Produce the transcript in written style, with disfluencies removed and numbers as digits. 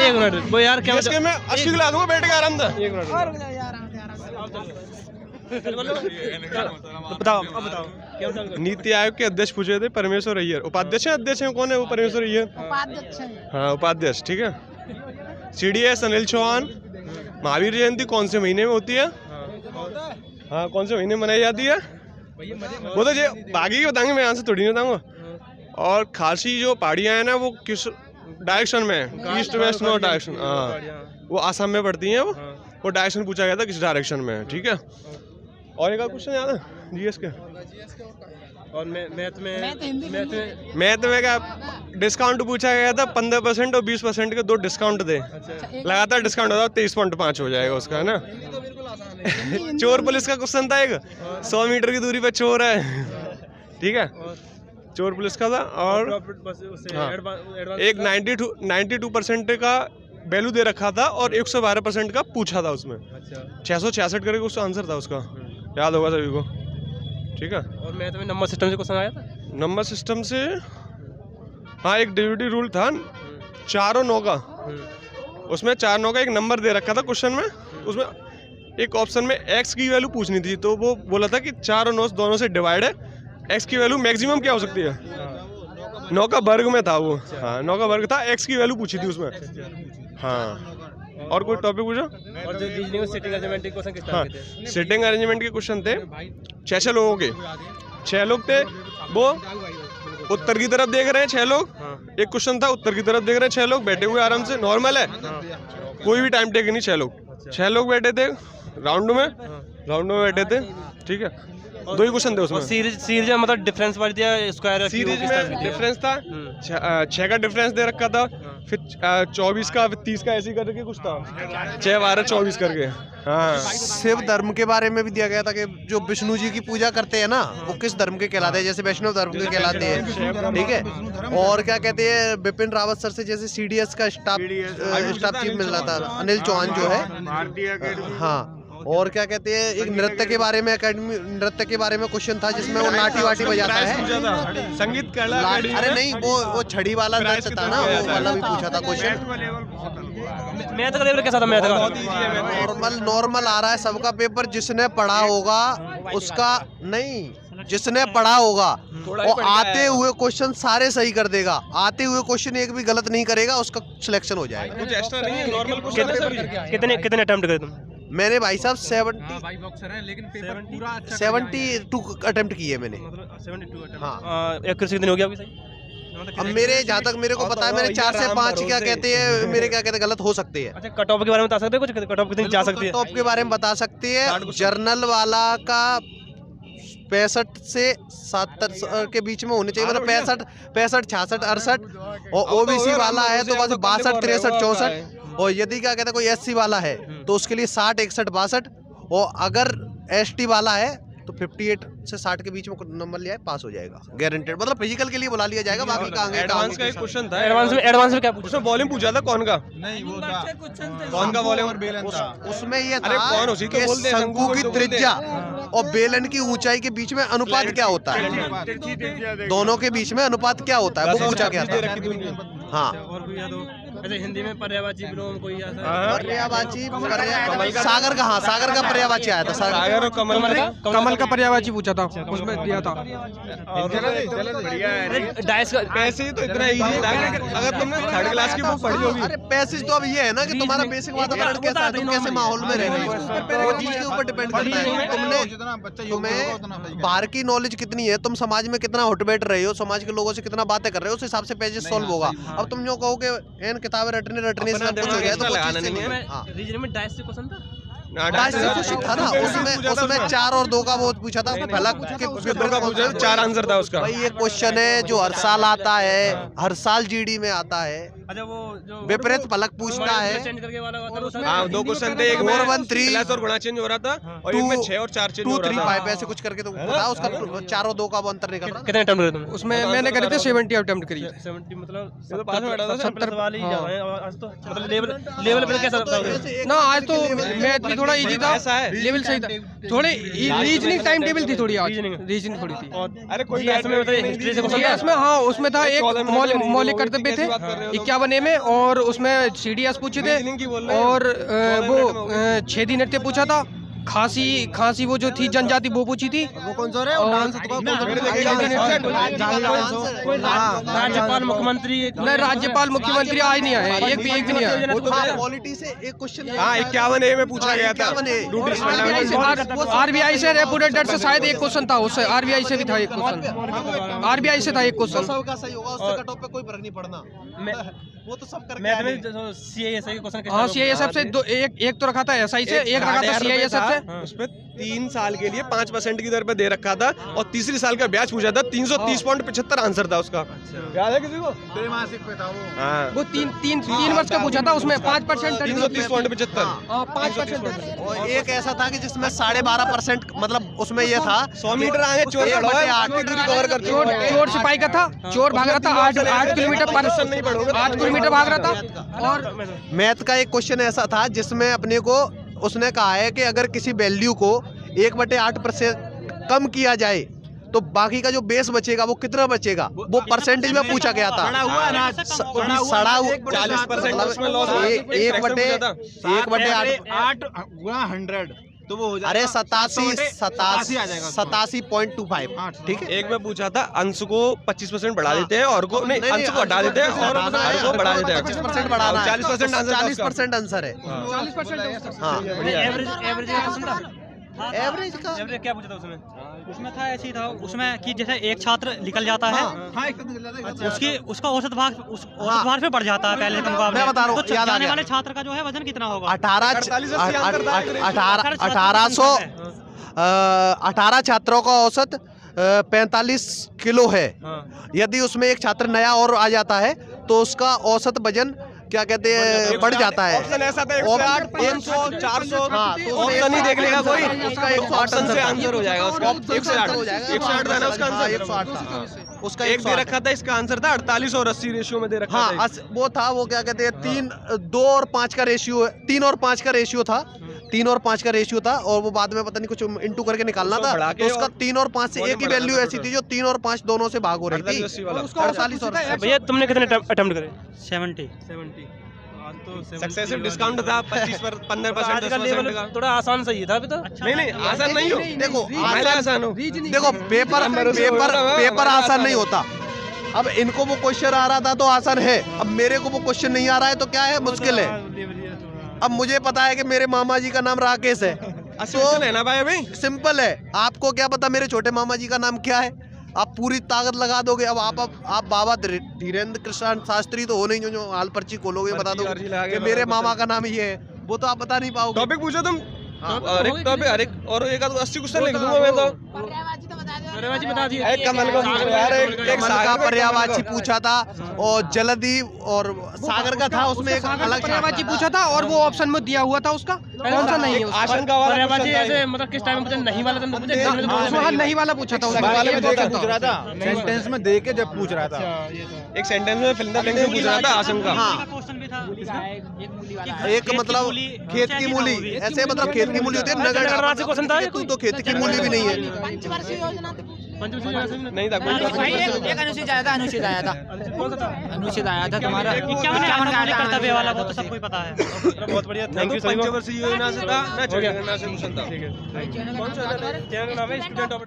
एक मिनट वो यार क्या जीएसके में 80 खिला दूंगा बैठ के आराम से। एक मिनट बताओ अब बताओ क्या बताओ। नीति आयोग के अध्यक्ष पूछे थे परमेश्वर अय्यर। उपाध्यक्ष है अध्यक्ष है कौन है वो परमेश्वर अय्यर? उपाध्यक्ष है। हाँ उपाध्यक्ष ठीक है। CDS अनिल चौहान। महावीर जयंती कौन से महीने में होती है? हाँ कौन से महीने में मनाई जाती है वो तो बाकी के बताएंगे, मैं आंसर थोड़ी नहीं बताऊंगा। और खासी जो पहाड़ियाँ हैं ना वो किस डायरेक्शन में है? East west north direction. हाँ वो आसाम में पड़ती हैं। वो डायरेक्शन पूछा गया था किस डायरेक्शन में है, ठीक है। और एक क्वेश्चन याद है जीएस के? और मैथ में क्या डिस्काउंट पूछा गया था? 15% और 20% के 2 डिस्काउंट थे। लगातार डिस्काउंट होता 23.5 हो जाएगा उसका, है ना। चोर पुलिस का क्वेश्चन था एक, 100 मीटर की दूरी पे चोर है, ठीक है। चोर पुलिस का था। और हाँ, एक 92% का वैल्यू दे रखा था और 112% का पूछा था उसमें। 666 करके उसका आंसर था उसका, याद होगा सभी को, ठीक है। और मैथ में नंबर सिस्टम से क्वेश्चन आया था? नंबर सिस्टम से हाँ एक डिविडी रूल था 4 और 9 का। उसमें 4 9 का एक नंबर दे रखा था क्वेश्चन में। उसमें एक ऑप्शन में x की वैल्यू पूछनी थी, तो वो बोला था कि 4 और 9 दोनों से डिवाइड है, x की वैल्यू मैक्सिमम क्या हो सकती है? 9 का वर्ग में था वो। हाँ 9 का वर्ग था, x की वैल्यू पूछी थी उसमें। हाँ और कोई टॉपिक पूछो? और जो रीजनिंग सेटिंग अरेंजमेंट के क्वेश्चन किस तरह के थे? सेटिंग अरेंजमेंट के क्वेश्चन थे 6 लोगों के। 6 लोग थे, वो उत्तर की तरफ देख रहे हैं 6 लोग। एक क्वेश्चन था उत्तर की तरफ देख रहे हैं 6 लोग, बैठे हुए आराम से, नॉर्मल है, कोई भी टाइम टेक नहीं। 6 लोग बैठे थे राउंड में बैठे थे, ठीक है। 2 ही क्वेश्चन थे उसमें। सीरीज में मतलब डिफरेंस बढ़ दिया स्क्वायर? सीरीज में डिफरेंस था 6 का डिफरेंस दे रखा था, फिर 24 का, फिर 30 का, ऐसे करके कुछ था, 6 12 24 करके। हाँ शिव धर्म के बारे में भी दिया गया था कि जो विष्णु जी की पूजा करते हैं ना वो किस धर्म के कहलाते हैं, जैसे वैष्णव धर्म के कहलाते हैं, ठीक है। और क्या कहते हैं बिपिन रावत सर से जैसे CDS का स्टाफ चीफ मिल रहा था अनिल चौहान जो है। हाँ और क्या कहते हैं एक नृत्य के बारे में नृत्य के बारे में क्वेश्चन था जिसमें वो नाटी वाटी बजाता है, संगीत कला। अरे नहीं वो छड़ी वाला नृत्य था ना, वो वाला भी पूछा था क्वेश्चन। मैथ का लेवल कैसा था? मैथ का नॉर्मल आ रहा है सबका पेपर, जिसने पढ़ा होगा उसका नहीं, जिसने पढ़ा होगा वो आते हुए क्वेश्चन सारे सही कर देगा, आते हुए क्वेश्चन एक भी गलत नहीं करेगा, उसका सिलेक्शन हो जाएगा। कुछ एक्स्ट्रा नहीं है, नॉर्मल कितने अटेम्प्ट करे तुम? मैंने भाई साहब 72 अटेम्प्ट किए मैंने। हाँ एक्यूरेसी कितनी हो गया आपकी सही? अब मेरे जहाँ तक मेरे को पता है मैंने 4 से 5 क्या कहते हैं मेरे क्या कहते हैं गलत हो सकते हैं। अच्छा कट ऑफ के बारे में बता सकते हैं कुछ? कट ऑफ कितनी जा सकती है? कट ऑफ के बारे में बता सकते हैं। जर्नल वाला का 65 से 70 के बीच में होने चाहिए, मतलब 65 66 68। और OBC वाला है तो बस 62 63 64। और यदि क्या कहते हैं कोई SC वाला है तो उसके लिए 60 61 62। और अगर ST वाला है तो 58 से 60 के बीच में नंबर लिया है पास हो जाएगा गारंटेड, मतलब फिजिकल के लिए बुला लिया जाएगा। बाकी का एडवांस का एक क्वेश्चन था। एडवांस में क्या पूछा? उसमें वॉल्यूम पूछा था कौन का? नहीं वो था कौन का वॉल्यूम? उसमें ये अरे था कौन उसी को कि बोलते हैं, शंकु की त्रिज्या और बेलन की ऊंचाई के बीच में अनुपात क्या होता है, दोनों के बीच में अनुपात क्या होता है वो पूछा गया था। हाँ ऐसे हिंदी में पर्यायवाची विलोम कोई ऐसा? पर्यायवाची सागर का, हाँ सागर का पर्यायवाची आया था। सागर और कमल का पर्यायवाची पूछा था, उसमें दिया था। डाइस का पैसे तो इतना इजी था अगर तुमने 3rd क्लास की बुक पढ़ी होगी। अरे पैसेज तो अब ये है ना कि तुम्हारा बेसिक वातावरण कैसा है, तुम कैसे माहौल में रह रहे हो, वो चीज के ऊपर डिपेंड करता है। तुम्हें बाहर की नॉलेज कितनी है, तुम समाज में कितना उठ बैठ रहे हो, समाज के लोगों से कितना बातें कर रहे हो, उस हिसाब से पेजेस सॉल्व होगा। अब तुम जो कहो कि किताबें रटने सब कुछ हो गया तो रीजनिंग में डाइस से क्वेश्चन था। डाइस से क्वेश्चन था ना, उसमें 4 और 2 का वो पूछा था। फलक के 2 का पूछा था, 4 आंसर था उसका। भाई ये क्वेश्चन है जो हर साल आता है, हर साल GD में आता है। अच्छा वो जो विपरीत फलक पूछता है। हाँ 2 क्वेश्चन थे, एक में 4 1 3 प्लस और गुणा चेंज हो रहा था और एक में 6 और 4 चेंज हो 2 रहा 3 था। 5 ऐसे कुछ करके तो पता है उसका 4 और 2 का वो अंतर निकल रहा। कितने अटेम्प्ट करे तुमने? उसमें मैंने करे थे 70 अटेम्प्ट करी। 70 मतलब तो पास में बैठा था 70 वाले ही जा रहे हैं आज तो, मतलब लेवल पे कैसा लगता है ना आज तो मैथ भी थोड़ा इजी था, लेवल सही था, थोड़े रीजनिंग टाइम टेबल थी थोड़ी, आज रीजनिंग थोड़ी थी। अरे कोई जीएस में मतलब हिस्ट्री से क्वेश्चन था? इसमें हाँ उसमें था एक मौलिक कर्तव्य थे, 51A में, और उसमें CDS पूछे थे, रीजनिंग की बोल रहे हैं। और वो 6 दिन नृत्य पूछा था, खांसी वो जो थी जनजाति वो पूछी थी। वो कौन सा राज्यपाल मुख्यमंत्री नहीं, राज्यपाल मुख्यमंत्री आज नहीं आए, एक भी नहीं आया। पॉलिटी से एक क्वेश्चन हाँ 51A में पूछा गया था। RBI से रेपो रेट से शायद एक क्वेश्चन था, उससे RBI से भी था एक क्वेश्चन, RBI से था एक क्वेश्चन। का सही होगा, उससे कट ऑफ पे कोई फर्क नहीं पड़ना, वो तो सब करके मैथ में CISF के क्वेश्चन हाँ CISF से एक तो रखा था SI से, एक रखा था CISF से। उसमें 3 साल के लिए 5% की दर पे दे रखा था, और तीसरी साल का ब्याज पूछा था। 330.75 आंसर था उसका। याद है किसी को? त्रैमासिक पे था वो। हाँ वो तीन वर्ष का पूछा था, उसमें 5% 330.75। 5%। और एक ऐसा था कि जिसमें 12.5%, मतलब उसमें ये था 100 मीटर आगे चोर एक खड़ा है, बटे आठ आठ दूरी कवर कर चोर सिपाही का था, चोर भाग रहा था 8 किलोमीटर पर 8 किलोमीटर भाग रहा था। और मैथ का एक क्वेश्चन ऐसा था जिसमें अपने को उसने कहा है कि अगर किसी वैल्यू को 1/8% कम किया जाए तो बाकी का जो बेस बचेगा वो कितना बचेगा, वो परसेंटेज में पूछा गया था। सड़ा हुआ 40% उसमें लॉस हुआ। 1/8 गुणा 100 तो वो हो जाएगा। अरे 87 आ जाएगा। 87.25 ठीक है। एक में पूछा था अंश को 25% बढ़ा देते हैं, और को नहीं अंश को हटा देते हैं और हर को बढ़ा देते हैं। 25% बढ़ाना है, 40% आंसर था उसका। 40% आंसर है। 40% हाँ एवरेज का क्वेश्चन था। एवरेज का एवरेज क्या पूछा था उसमें? उसमें था ऐसे ही था, उसमें कि जैसे एक छात्र निकल जाता है, उसका औसत भाग में बढ़ जाता है पहले के मुकाबले। मैं बता रहा हूँ, तो याद आ जाने गया। वाले छात्र का जो है वजन कितना होगा? 18 छात्रों का औसत 45 किलो है। यदि उसमें एक छात्र नया और आ जाता है तो उसका औसत वजन क्या कहते हैं बढ़ जाता है। ऑप्शन ऐसा था 108, 500, 400। हाँ, तो ऑप्शन ही देख लेगा कोई, उसका तो ऑप्शन से आंसर हो जाएगा उसका। 108 हो जाएगा। 108 था ना उसका आंसर। 108 था उसका। एक दे रखा था, इसका आंसर था 48 और 80 रेशियो में दे रखा हाँ था। वो था, वो क्या कहते हैं 2 और 5 का रेशियो, 3 और 5 का रेशियो था। 3 और 5 का रेशियो था, और वो बाद में पता नहीं कुछ इंटू करके निकालना उसको था, बढ़ा के तो उसका और 3 और 5 से एक ही वैल्यू ऐसी थी जो 3 और 5 दोनों से भाग हो रही थी। 48 वाला। 48 और भैया तुमने कितने अटेम्प्ट करे? 70। 70। सक्सेसिव डिस्काउंट था 25 पर 15%, आज का 10% लेवल का। थोड़ा आसान सही था अभी तो। नहीं आसान नहीं हो। देखो पहले आसान हो। देखो पेपर आसान नहीं होता। अब इनको वो क्वेश्चन आ रहा था तो आसान है, अब मेरे को वो क्वेश्चन नहीं आ रहा है तो क्या है, मुश्किल है। अब मुझे पता है कि मेरे मामा जी का नाम राकेश है, तो है ना भाई अभी सिंपल है। आपको क्या पता मेरे छोटे मामा जी का नाम क्या है? आप पूरी ताकत लगा दोगे। अब आप बाबा धीरेन्द्र कृष्ण शास्त्री तो हो नहीं जो हाल पर्ची खोलोगे बता दो कि मेरे मामा का नाम ये है, वो तो आप बता नहीं पाओगे। टॉपिक पूछो तुम। और एक टॉपिक और एक 80 क्वेश्चन लिख दूंगा मैं तो। पर्यायवाची बता दिए। एक कमल को पूछो यार, एक कमल का सागर पर्यायवाची पूछा था, और जलदीप और सागर का था, उसमें एक अलग पर्यायवाची पूछा था, और वो ऑप्शन में दिया हुआ था उसका कौन सा नहीं है उसका? आशंका वाला पर्यायवाची ऐसे मतलब किस टाइम में मुझे नहीं वाला था, उसमें हाँ नहीं वाला पूछा था उसमें। वाले में देके पूछ रहा था, सेंटेंस में दे के जब पूछ रहा था। एक सेंटेंस में फिल द ब्लैंक्स में पूछ रहा था आशंका। हाँ क्वेश्चन भी था एक मतलब खेत की मूली, ऐसे मतलब खेत की मूली होती है, नगर नगरवासी क्वेश्चन था ये तू तो खेत की मूली भी नहीं है। नहीं था कोई। एक अनुच्छेद आया था, अनुच्छेद आया था, कौन सा था? अनुच्छेद आया था तुम्हारा 51 कर्तव्य वाला, वो तो सबको ही पता है। बहुत बढ़िया, थैंक यू सही। पंचवर्षीय योजना से था ना, जनगणना से क्वेश्चन था। कौन सा चैनल का नाम है स्टूडेंट